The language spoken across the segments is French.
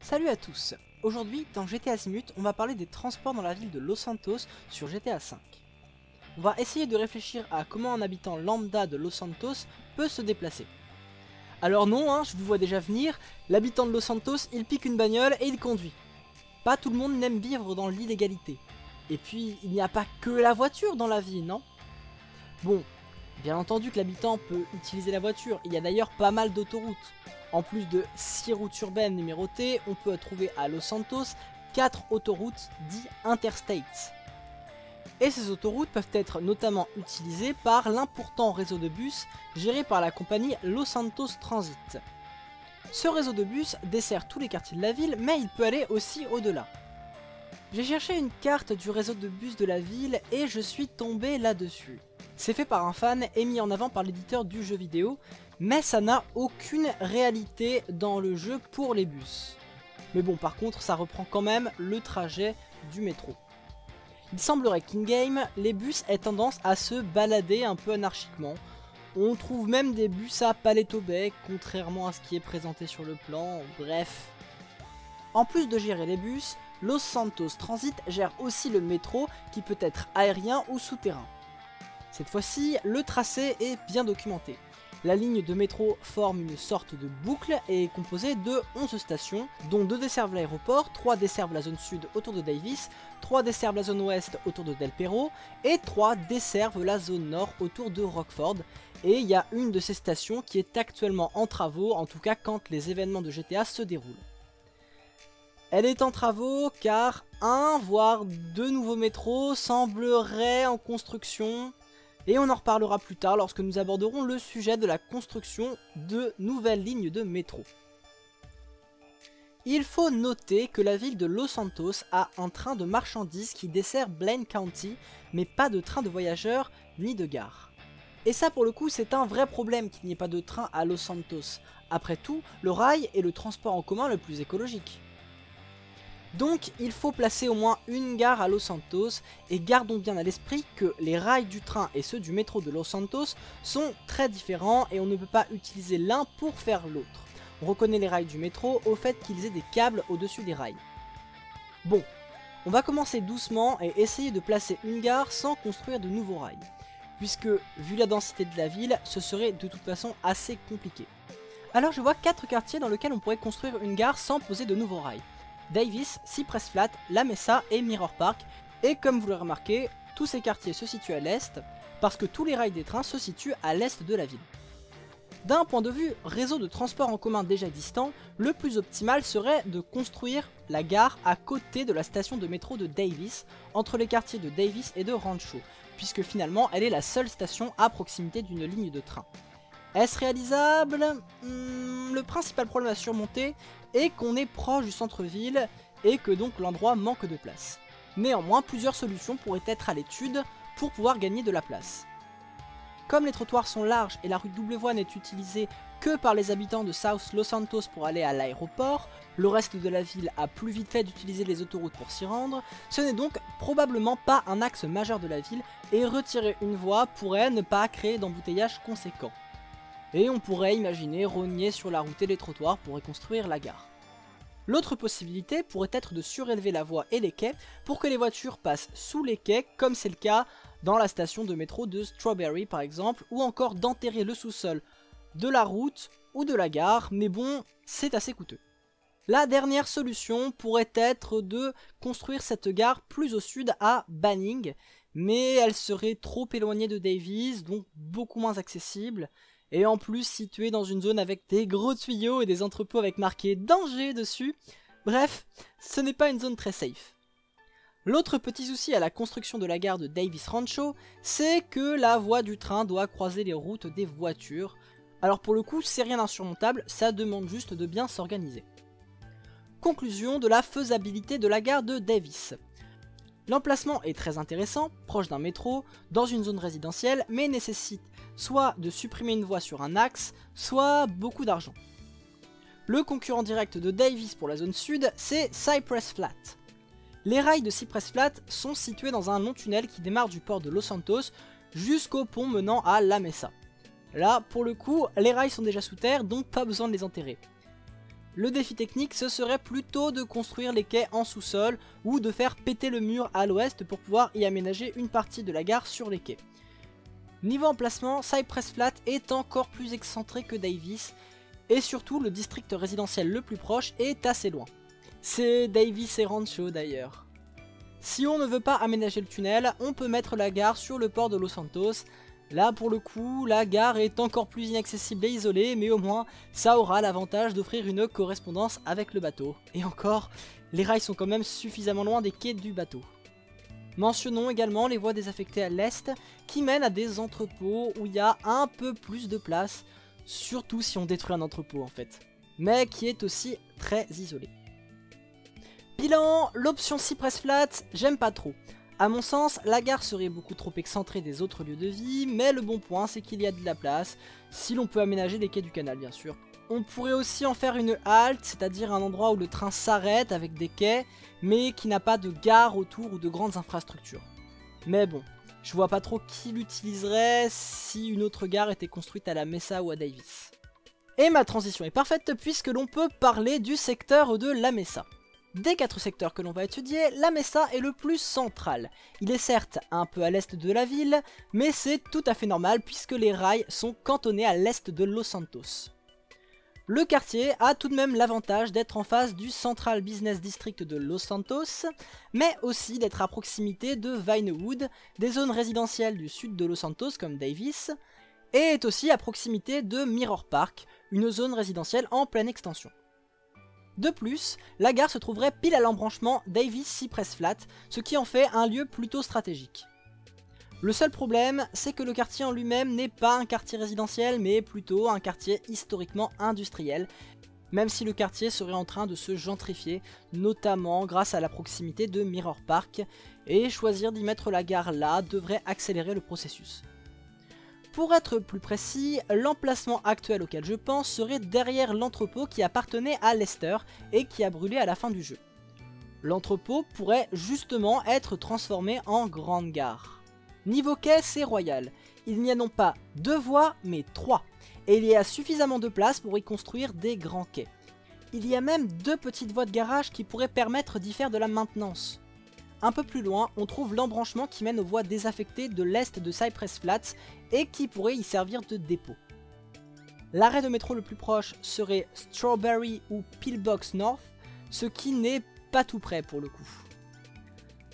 Salut à tous. Aujourd'hui, dans GTA Azimut, on va parler des transports dans la ville de Los Santos sur GTA V. On va essayer de réfléchir à comment un habitant lambda de Los Santos peut se déplacer. Alors non, je vous vois déjà venir, l'habitant de Los Santos, il pique une bagnole et il conduit. Pas tout le monde n'aime vivre dans l'illégalité. Et puis, il n'y a pas que la voiture dans la vie, non? Bon, bien entendu que l'habitant peut utiliser la voiture, il y a d'ailleurs pas mal d'autoroutes. En plus de 6 routes urbaines numérotées, on peut trouver à Los Santos 4 autoroutes dites interstates. Et ces autoroutes peuvent être notamment utilisées par l'important réseau de bus géré par la compagnie Los Santos Transit. Ce réseau de bus dessert tous les quartiers de la ville, mais il peut aller aussi au-delà. J'ai cherché une carte du réseau de bus de la ville et je suis tombé là-dessus. C'est fait par un fan et mis en avant par l'éditeur du jeu vidéo, mais ça n'a aucune réalité dans le jeu pour les bus. Mais bon, par contre, ça reprend quand même le trajet du métro. Il semblerait qu'in-game, les bus aient tendance à se balader un peu anarchiquement. On trouve même des bus à Paleto Bay, contrairement à ce qui est présenté sur le plan, bref. En plus de gérer les bus, Los Santos Transit gère aussi le métro qui peut être aérien ou souterrain. Cette fois-ci, le tracé est bien documenté. La ligne de métro forme une sorte de boucle et est composée de 11 stations, dont 2 desservent l'aéroport, 3 desservent la zone sud autour de Davis, 3 desservent la zone ouest autour de Del Perro, et 3 desservent la zone nord autour de Rockford. Et il y a une de ces stations qui est actuellement en travaux, en tout cas quand les événements de GTA se déroulent. Elle est en travaux car 1 voire 2 nouveaux métros sembleraient en construction. Et on en reparlera plus tard lorsque nous aborderons le sujet de la construction de nouvelles lignes de métro. Il faut noter que la ville de Los Santos a un train de marchandises qui dessert Blaine County, mais pas de train de voyageurs ni de gare. Et ça pour le coup c'est un vrai problème qu'il n'y ait pas de train à Los Santos. Après tout, le rail est le transport en commun le plus écologique. Donc il faut placer au moins une gare à Los Santos et gardons bien à l'esprit que les rails du train et ceux du métro de Los Santos sont très différents et on ne peut pas utiliser l'un pour faire l'autre. On reconnaît les rails du métro au fait qu'ils aient des câbles au-dessus des rails. Bon, on va commencer doucement et essayer de placer une gare sans construire de nouveaux rails, puisque vu la densité de la ville, ce serait de toute façon assez compliqué. Alors je vois 4 quartiers dans lesquels on pourrait construire une gare sans poser de nouveaux rails. Davis, Cypress Flat, La Mesa et Mirror Park, et comme vous l'avez remarqué, tous ces quartiers se situent à l'est, parce que tous les rails des trains se situent à l'est de la ville. D'un point de vue réseau de transport en commun déjà existant, le plus optimal serait de construire la gare à côté de la station de métro de Davis, entre les quartiers de Davis et de Rancho, puisque finalement elle est la seule station à proximité d'une ligne de train. Est-ce réalisable? Le principal problème à surmonter est qu'on est proche du centre-ville et que donc l'endroit manque de place. Néanmoins, plusieurs solutions pourraient être à l'étude pour pouvoir gagner de la place. Comme les trottoirs sont larges et la rue double voie n'est utilisée que par les habitants de South Los Santos pour aller à l'aéroport, le reste de la ville a plus vite fait d'utiliser les autoroutes pour s'y rendre, ce n'est donc probablement pas un axe majeur de la ville et retirer une voie pourrait ne pas créer d'embouteillage conséquent. Et on pourrait imaginer rogner sur la route et les trottoirs pour reconstruire la gare. L'autre possibilité pourrait être de surélever la voie et les quais pour que les voitures passent sous les quais comme c'est le cas dans la station de métro de Strawberry par exemple, ou encore d'enterrer le sous-sol de la route ou de la gare, mais bon, c'est assez coûteux. La dernière solution pourrait être de construire cette gare plus au sud à Banning, mais elle serait trop éloignée de Davis, donc beaucoup moins accessible. Et en plus situé dans une zone avec des gros tuyaux et des entrepôts avec marqué danger dessus. Bref, ce n'est pas une zone très safe. L'autre petit souci à la construction de la gare de Davis Rancho, c'est que la voie du train doit croiser les routes des voitures. Alors pour le coup, c'est rien d'insurmontable, ça demande juste de bien s'organiser. Conclusion de la faisabilité de la gare de Davis. L'emplacement est très intéressant, proche d'un métro, dans une zone résidentielle, mais nécessite soit de supprimer une voie sur un axe, soit beaucoup d'argent. Le concurrent direct de Davis pour la zone sud, c'est Cypress Flat. Les rails de Cypress Flat sont situés dans un long tunnel qui démarre du port de Los Santos jusqu'au pont menant à La Mesa. Là, pour le coup, les rails sont déjà sous terre, donc pas besoin de les enterrer. Le défi technique, ce serait plutôt de construire les quais en sous-sol ou de faire péter le mur à l'ouest pour pouvoir y aménager une partie de la gare sur les quais. Niveau emplacement, Cypress Flat est encore plus excentré que Davis et surtout le district résidentiel le plus proche est assez loin. C'est Davis et Rancho d'ailleurs. Si on ne veut pas aménager le tunnel, on peut mettre la gare sur le port de Los Santos. Là pour le coup, la gare est encore plus inaccessible et isolée, mais au moins ça aura l'avantage d'offrir une correspondance avec le bateau. Et encore, les rails sont quand même suffisamment loin des quais du bateau. Mentionnons également les voies désaffectées à l'est qui mènent à des entrepôts où il y a un peu plus de place, surtout si on détruit un entrepôt en fait, mais qui est aussi très isolé. Bilan, l'option Cypress Flat, j'aime pas trop. A mon sens, la gare serait beaucoup trop excentrée des autres lieux de vie, mais le bon point c'est qu'il y a de la place, si l'on peut aménager les quais du canal bien sûr. On pourrait aussi en faire une halte, c'est-à-dire un endroit où le train s'arrête avec des quais, mais qui n'a pas de gare autour ou de grandes infrastructures. Mais bon, je vois pas trop qui l'utiliserait si une autre gare était construite à la Mesa ou à Davis. Et ma transition est parfaite puisque l'on peut parler du secteur de la Mesa. Des 4 secteurs que l'on va étudier, la Mesa est le plus central. Il est certes un peu à l'est de la ville, mais c'est tout à fait normal puisque les rails sont cantonnés à l'est de Los Santos. Le quartier a tout de même l'avantage d'être en face du Central Business District de Los Santos, mais aussi d'être à proximité de Vinewood, des zones résidentielles du sud de Los Santos comme Davis, et est aussi à proximité de Mirror Park, une zone résidentielle en pleine extension. De plus, la gare se trouverait pile à l'embranchement Davis-Cypress Flat, ce qui en fait un lieu plutôt stratégique. Le seul problème, c'est que le quartier en lui-même n'est pas un quartier résidentiel, mais plutôt un quartier historiquement industriel, même si le quartier serait en train de se gentrifier, notamment grâce à la proximité de Mirror Park, et choisir d'y mettre la gare là devrait accélérer le processus. Pour être plus précis, l'emplacement actuel auquel je pense serait derrière l'entrepôt qui appartenait à Lester et qui a brûlé à la fin du jeu. L'entrepôt pourrait justement être transformé en grande gare. Niveau quai, c'est royal. Il n'y a non pas 2 voies, mais 3. Et il y a suffisamment de place pour y construire des grands quais. Il y a même 2 petites voies de garage qui pourraient permettre d'y faire de la maintenance. Un peu plus loin, on trouve l'embranchement qui mène aux voies désaffectées de l'est de Cypress Flats et qui pourrait y servir de dépôt. L'arrêt de métro le plus proche serait Strawberry ou Pillbox North, ce qui n'est pas tout près pour le coup.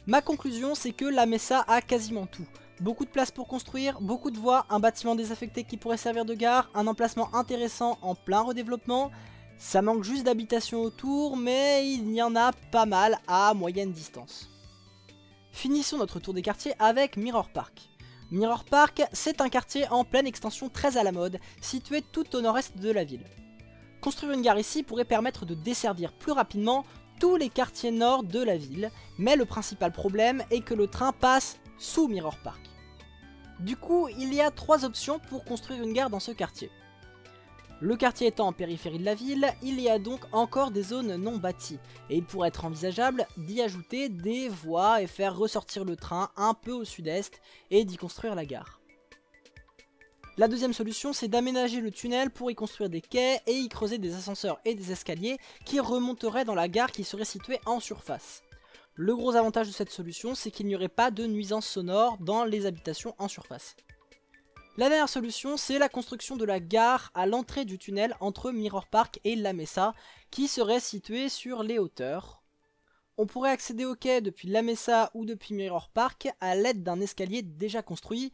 Ma conclusion, c'est que la Mesa a quasiment tout. Beaucoup de place pour construire, beaucoup de voies, un bâtiment désaffecté qui pourrait servir de gare, un emplacement intéressant en plein redéveloppement. Ça manque juste d'habitation autour, mais il y en a pas mal à moyenne distance. Finissons notre tour des quartiers avec Mirror Park. Mirror Park, c'est un quartier en pleine extension très à la mode, situé tout au nord-est de la ville. Construire une gare ici pourrait permettre de desservir plus rapidement tous les quartiers nord de la ville, mais le principal problème est que le train passe sous Mirror Park. Du coup, il y a 3 options pour construire une gare dans ce quartier. Le quartier étant en périphérie de la ville, il y a donc encore des zones non bâties, et il pourrait être envisageable d'y ajouter des voies et faire ressortir le train un peu au sud-est et d'y construire la gare. La deuxième solution, c'est d'aménager le tunnel pour y construire des quais et y creuser des ascenseurs et des escaliers qui remonteraient dans la gare qui serait située en surface. Le gros avantage de cette solution, c'est qu'il n'y aurait pas de nuisances sonores dans les habitations en surface. La dernière solution, c'est la construction de la gare à l'entrée du tunnel entre Mirror Park et la Mesa, qui serait située sur les hauteurs. On pourrait accéder au quai depuis la Mesa ou depuis Mirror Park à l'aide d'un escalier déjà construit,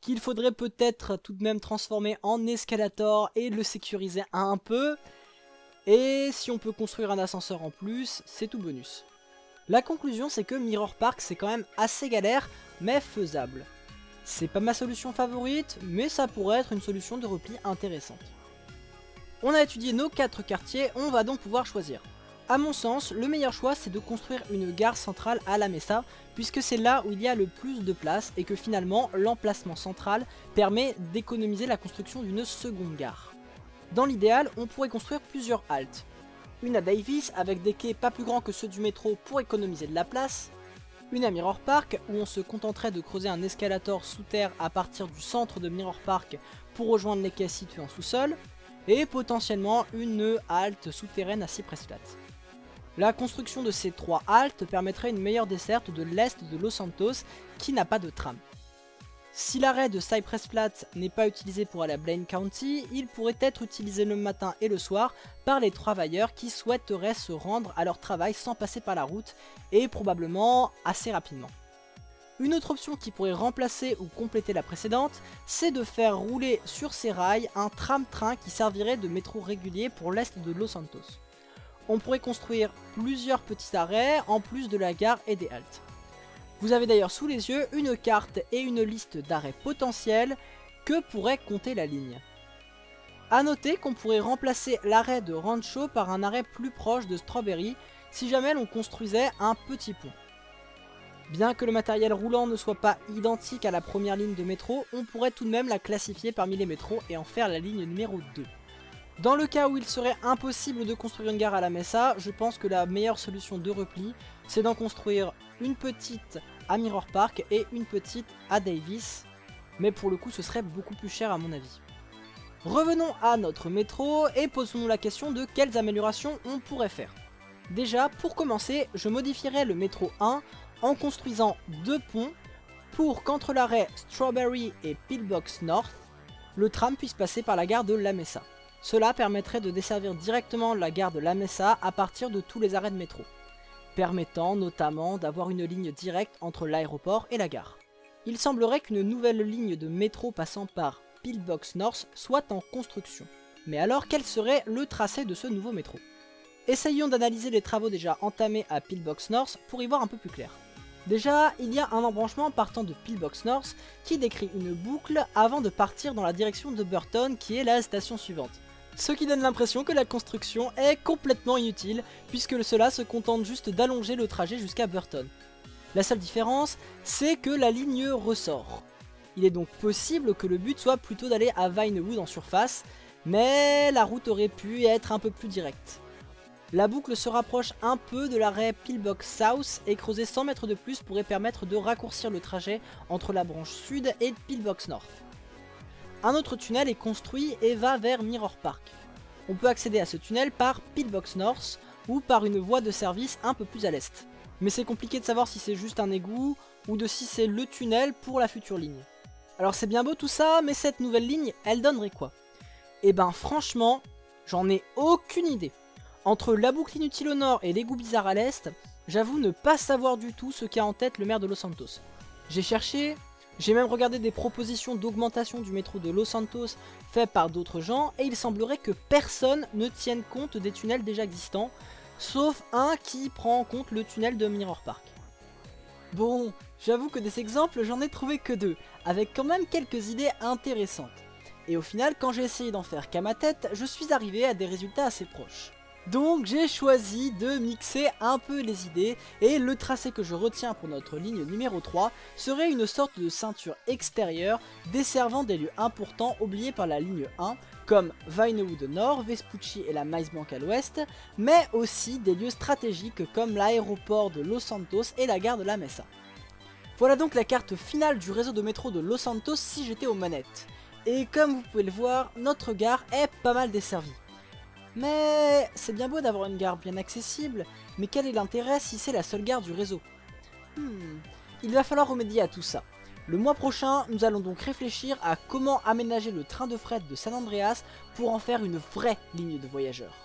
qu'il faudrait peut-être tout de même transformer en escalator et le sécuriser un peu. Et si on peut construire un ascenseur en plus, c'est tout bonus. La conclusion, c'est que Mirror Park c'est quand même assez galère, mais faisable. C'est pas ma solution favorite, mais ça pourrait être une solution de repli intéressante. On a étudié nos 4 quartiers, on va donc pouvoir choisir. A mon sens, le meilleur choix c'est de construire une gare centrale à la Mesa, puisque c'est là où il y a le plus de place et que finalement l'emplacement central permet d'économiser la construction d'une seconde gare. Dans l'idéal, on pourrait construire plusieurs haltes. Une à Davis avec des quais pas plus grands que ceux du métro pour économiser de la place. Une à Mirror Park où on se contenterait de creuser un escalator sous terre à partir du centre de Mirror Park pour rejoindre les quais situés en sous-sol. et potentiellement une halte souterraine à Cypress Flats. La construction de ces 3 haltes permettrait une meilleure desserte de l'est de Los Santos qui n'a pas de tram. Si l'arrêt de Cypress Flats n'est pas utilisé pour aller à Blaine County, il pourrait être utilisé le matin et le soir par les travailleurs qui souhaiteraient se rendre à leur travail sans passer par la route et probablement assez rapidement. Une autre option qui pourrait remplacer ou compléter la précédente, c'est de faire rouler sur ces rails un tram-train qui servirait de métro régulier pour l'est de Los Santos. On pourrait construire plusieurs petits arrêts en plus de la gare et des haltes. Vous avez d'ailleurs sous les yeux une carte et une liste d'arrêts potentiels que pourrait compter la ligne. A noter qu'on pourrait remplacer l'arrêt de Rancho par un arrêt plus proche de Strawberry si jamais l'on construisait un petit pont. Bien que le matériel roulant ne soit pas identique à la première ligne de métro, on pourrait tout de même la classifier parmi les métros et en faire la ligne numéro 2. Dans le cas où il serait impossible de construire une gare à la Mesa, je pense que la meilleure solution de repli, c'est d'en construire une petite à Mirror Park et une petite à Davis, mais pour le coup ce serait beaucoup plus cher à mon avis. Revenons à notre métro et posons-nous la question de quelles améliorations on pourrait faire. Déjà, pour commencer, je modifierais le métro 1 en construisant 2 ponts pour qu'entre l'arrêt Strawberry et Pillbox North, le tram puisse passer par la gare de La Mesa. Cela permettrait de desservir directement la gare de La Mesa à partir de tous les arrêts de métro, permettant notamment d'avoir une ligne directe entre l'aéroport et la gare. Il semblerait qu'une nouvelle ligne de métro passant par Pillbox North soit en construction. Mais alors quel serait le tracé de ce nouveau métro? Essayons d'analyser les travaux déjà entamés à Pillbox North pour y voir un peu plus clair. Déjà, il y a un embranchement partant de Pillbox North qui décrit une boucle avant de partir dans la direction de Burton qui est la station suivante. Ce qui donne l'impression que la construction est complètement inutile puisque cela se contente juste d'allonger le trajet jusqu'à Burton. La seule différence, c'est que la ligne ressort. Il est donc possible que le but soit plutôt d'aller à Vinewood en surface, mais la route aurait pu être un peu plus directe. La boucle se rapproche un peu de l'arrêt Pillbox South et creuser 100 mètres de plus pourrait permettre de raccourcir le trajet entre la branche sud et Pillbox North. Un autre tunnel est construit et va vers Mirror Park. On peut accéder à ce tunnel par Pillbox North ou par une voie de service un peu plus à l'est. Mais c'est compliqué de savoir si c'est juste un égout ou de si c'est le tunnel pour la future ligne. Alors c'est bien beau tout ça, mais cette nouvelle ligne, elle donnerait quoi? Eh ben franchement, j'en ai aucune idée. Entre la boucle inutile au nord et l'égout bizarre à l'est, j'avoue ne pas savoir du tout ce qu'a en tête le maire de Los Santos. J'ai cherché, j'ai même regardé des propositions d'augmentation du métro de Los Santos faites par d'autres gens et il semblerait que personne ne tienne compte des tunnels déjà existants, sauf un qui prend en compte le tunnel de Mirror Park. Bon, j'avoue que des exemples j'en ai trouvé que 2, avec quand même quelques idées intéressantes. Et au final, quand j'ai essayé d'en faire qu'à ma tête, je suis arrivé à des résultats assez proches. Donc j'ai choisi de mixer un peu les idées et le tracé que je retiens pour notre ligne numéro 3 serait une sorte de ceinture extérieure desservant des lieux importants oubliés par la ligne 1 comme Vinewood au nord, Vespucci et la Maze Bank à l'ouest, mais aussi des lieux stratégiques comme l'aéroport de Los Santos et la gare de La Mesa. Voilà donc la carte finale du réseau de métro de Los Santos si j'étais aux manettes. Et comme vous pouvez le voir, notre gare est pas mal desservie. Mais c'est bien beau d'avoir une gare bien accessible, mais quel est l'intérêt si c'est la seule gare du réseau? Il va falloir remédier à tout ça. Le mois prochain, nous allons donc réfléchir à comment aménager le train de fret de San Andreas pour en faire une vraie ligne de voyageurs.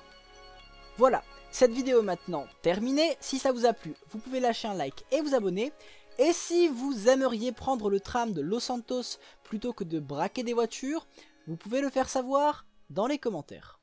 Voilà, cette vidéo est maintenant terminée. Si ça vous a plu, vous pouvez lâcher un like et vous abonner. Et si vous aimeriez prendre le tram de Los Santos plutôt que de braquer des voitures, vous pouvez le faire savoir dans les commentaires.